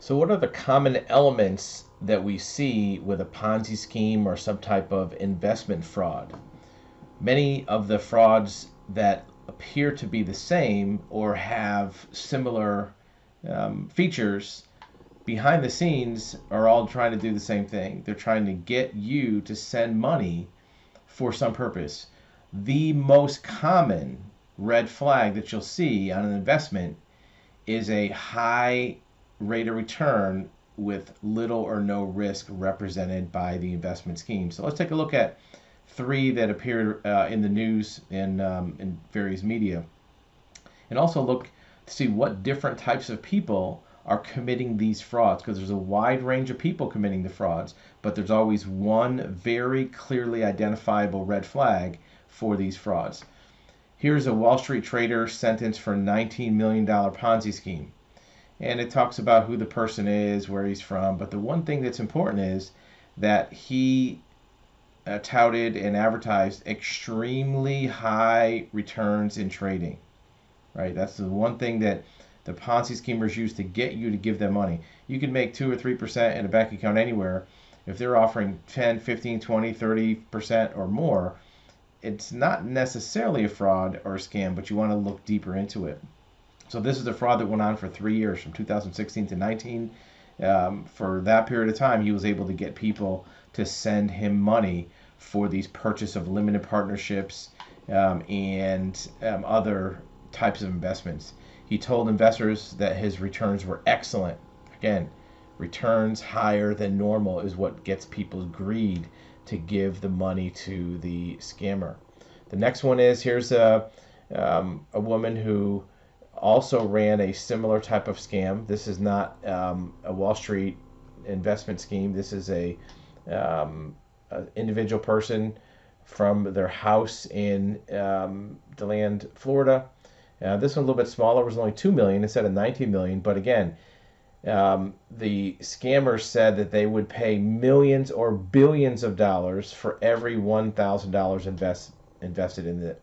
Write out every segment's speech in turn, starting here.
So what are the common elements that we see with a Ponzi scheme or some type of investment fraud? Many of the frauds that appear to be the same or have similar features behind the scenes are all trying to do the same thing. They're trying to get you to send money for some purpose. The most common red flag that you'll see on an investment is a high rate of return with little or no risk represented by the investment scheme. So let's take a look at three that appeared in the news and in various media, and also look to see what different types of people are committing these frauds, because there's a wide range of people committing the frauds, but there's always one very clearly identifiable red flag for these frauds. Here's a Wall Street trader sentenced for $19 million Ponzi scheme. And it talks about who the person is, where he's from. But the one thing that's important is that he touted and advertised extremely high returns in trading. Right? That's the one thing that the Ponzi schemers use to get you to give them money. You can make 2 or 3% in a bank account anywhere. If they're offering 10, 15, 20, 30% or more, it's not necessarily a fraud or a scam, but you want to look deeper into it. So this is a fraud that went on for 3 years, from 2016 to 19. For that period of time, he was able to get people to send him money for these purchase of limited partnerships and other types of investments. He told investors that his returns were excellent. Again, returns higher than normal is what gets people's greed to give the money to the scammer. The next one is, here's a woman who also ran a similar type of scam. This is not a Wall Street investment scheme. This is a individual person from their house in DeLand, Florida. This one a little bit smaller, was only $2 million instead of $19 million. But again, the scammers said that they would pay millions or billions of dollars for every $1,000 invested in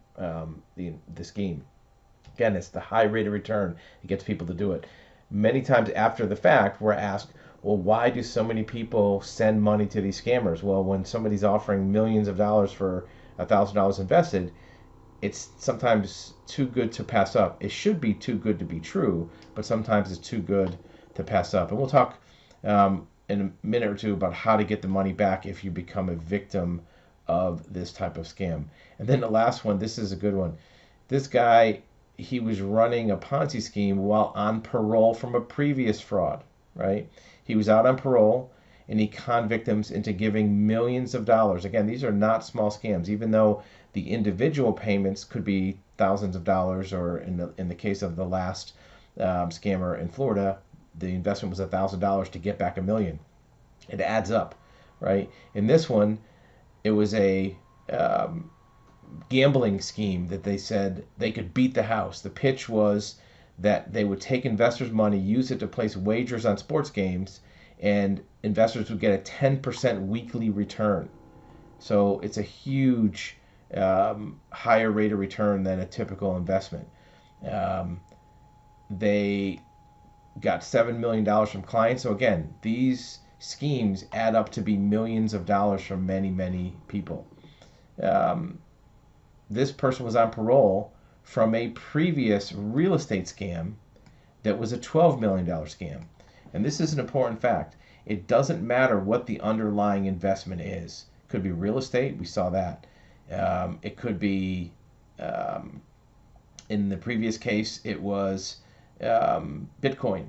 the scheme. Again, it's the high rate of return that gets people to do it. Many times after the fact, we're asked, well, why do so many people send money to these scammers? Well, when somebody's offering millions of dollars for $1,000 invested, it's sometimes too good to pass up. It should be too good to be true, but sometimes it's too good to pass up. And we'll talk in a minute or two about how to get the money back if you become a victim of this type of scam. And then the last one, this is a good one. This guy, he was running a Ponzi scheme while on parole from a previous fraud, right? He was out on parole and he conned victims into giving millions of dollars. Again, these are not small scams, even though the individual payments could be thousands of dollars, or in the case of the last scammer in Florida, the investment was $1,000 to get back $1 million. It adds up, right? In this one, it was a gambling scheme that they said they could beat the house. The pitch was that they would take investors' money, use it to place wagers on sports games, and investors would get a 10% weekly return. So it's a huge higher rate of return than a typical investment. They got $7 million from clients. So again, these schemes add up to be millions of dollars from many, many people. This person was on parole from a previous real estate scam that was a $12 million scam. And this is an important fact. It doesn't matter what the underlying investment is. It could be real estate, we saw that. It could be, in the previous case, it was Bitcoin.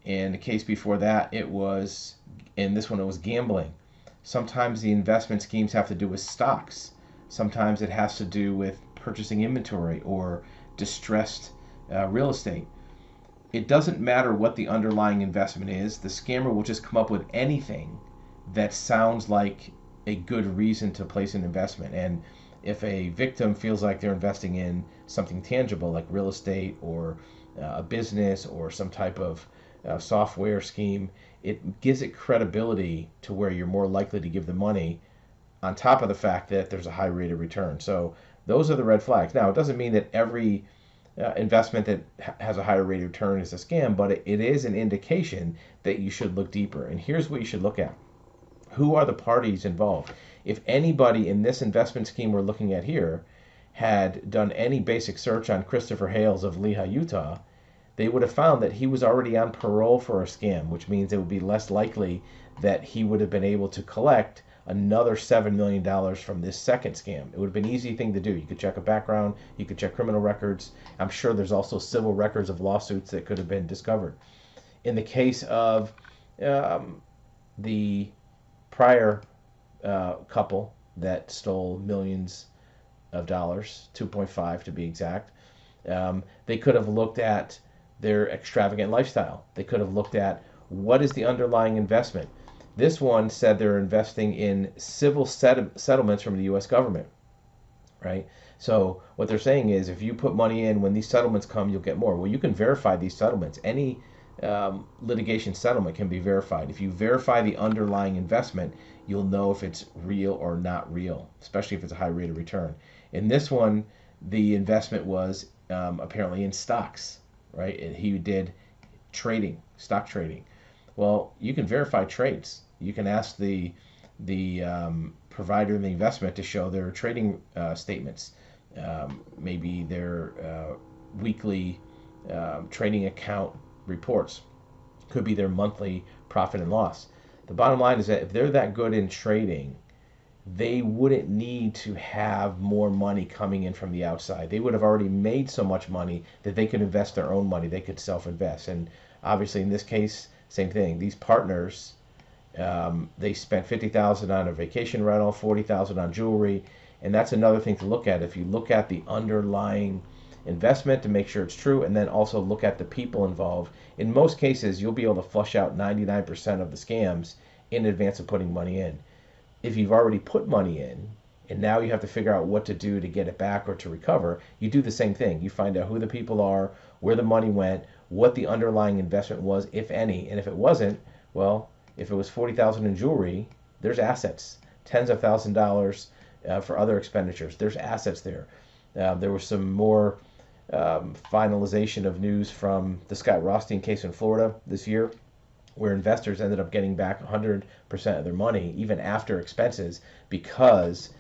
In the case before that, it was, in this one, it was gambling. Sometimes the investment schemes have to do with stocks. Sometimes it has to do with purchasing inventory or distressed real estate. It doesn't matter what the underlying investment is. The scammer will just come up with anything that sounds like a good reason to place an investment. And if a victim feels like they're investing in something tangible like real estate or a business or some type of software scheme, it gives it credibility to where you're more likely to give the money, on top of the fact that there's a high rate of return. So those are the red flags. Now, it doesn't mean that every investment that has a higher rate of return is a scam, but it is an indication that you should look deeper. And here's what you should look at. Who are the parties involved? If anybody in this investment scheme we're looking at here had done any basic search on Christopher Hales of Lehi, Utah, they would have found that he was already on parole for a scam, which means it would be less likely that he would have been able to collect another $7 million from this second scam. It would have been an easy thing to do. You could check a background, you could check criminal records. I'm sure there's also civil records of lawsuits that could have been discovered. In the case of the prior couple that stole millions of dollars, 2.5 to be exact, they could have looked at their extravagant lifestyle. They could have looked at what is the underlying investment. This one said they're investing in civil settlements from the U.S. government, right? So what they're saying is if you put money in, when these settlements come, you'll get more. Well, you can verify these settlements. Any litigation settlement can be verified. If you verify the underlying investment, you'll know if it's real or not real, especially if it's a high rate of return. In this one, the investment was apparently in stocks, right? And he did trading, stock trading. Well, you can verify trades. You can ask the provider of the investment to show their trading statements, maybe their weekly trading account reports, could be their monthly profit and loss. The bottom line is that if they're that good in trading, they wouldn't need to have more money coming in from the outside. They would have already made so much money that they could invest their own money. They could self-invest. And obviously in this case, same thing. These partners, they spent $50,000 on a vacation rental, $40,000 on jewelry, and that's another thing to look at. If you look at the underlying investment to make sure it's true, and then also look at the people involved. In most cases, you'll be able to flush out 99% of the scams in advance of putting money in. If you've already put money in, and now you have to figure out what to do to get it back or to recover, you do the same thing. You find out who the people are, where the money went, what the underlying investment was, if any. And if it wasn't, well, if it was $40,000 in jewelry, there's assets, tens of thousands of dollars for other expenditures. There's assets there. There was some more finalization of news from the Scott Rothstein case in Florida this year, where investors ended up getting back 100% of their money, even after expenses, because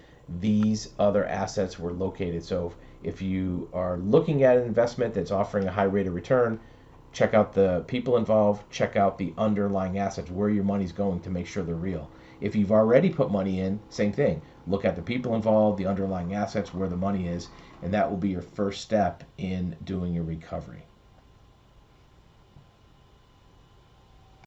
these other assets were located. So if you are looking at an investment that's offering a high rate of return, check out the people involved, check out the underlying assets, where your money's going, to make sure they're real. If you've already put money in, same thing. Look at the people involved, the underlying assets, where the money is, and that will be your first step in doing your recovery.